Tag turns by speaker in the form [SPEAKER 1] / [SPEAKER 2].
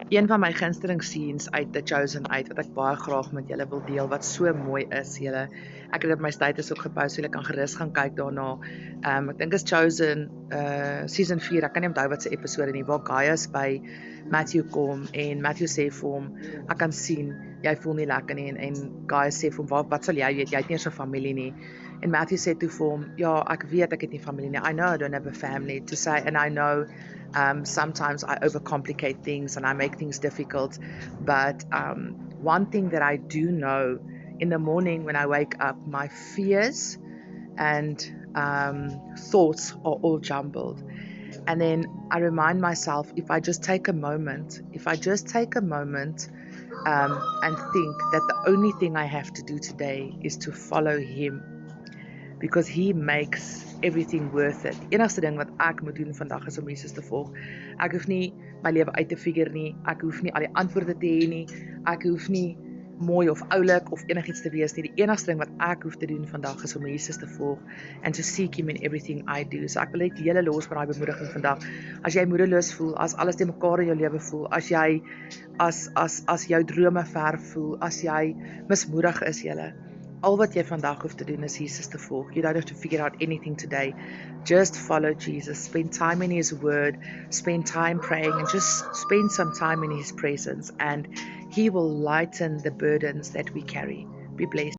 [SPEAKER 1] Een van my gunsteling scenes uit The Chosen uit wat ek baie graag met julle wil deel wat so mooi is, julle. Ek het dit op my status ook gepost, so julle kan gerus gaan kyk daarna. Ek dink is Chosen season 4. Ek kan nie onthou wat se episode nie, waar Gaius by Matthew kom en Matthew sê vir hom, ek kan sien jy voel nie lekker nie en Gaius sê vir hom, wat sal jy weet, jy het nie eens 'n familie nie. En Matthew sê toe vir hom, ja, ek weet ek het nie familie nie. I know I don't have a family to say, and I know sometimes I overcomplicate things and I make things difficult. But one thing that I do know, in the morning when I wake up, my fears and thoughts are all jumbled. And then I remind myself, if I just take a moment, and think that the only thing I have to do today is to follow him, because he makes everything worth it. Enigste ding wat ek moet doen vandag is om Jesus te volg. Ek hoef nie my lewe uit te figure nie. Ek hoef nie al die antwoorde te hê nie. Ek hoef nie mooi of oulik of enigiets te wees nie. Die enigste ding wat ek hoef te doen vandag is om Jesus te volg and to seek him in everything I do. So ek wil net julle los met daai bemoediging vandag. As jy moedeloos voel, as alles te mekaar in jou lewe voel, as jy as jou drome ver voel, as jy mismoedig is, julle, al wat jy vandag hoef te doen is Jesus te volg. You don't have to figure out anything today. Just follow Jesus. Spend time in his word. Spend time praying and just spend some time in his presence, and he will lighten the burdens that we carry. Be blessed.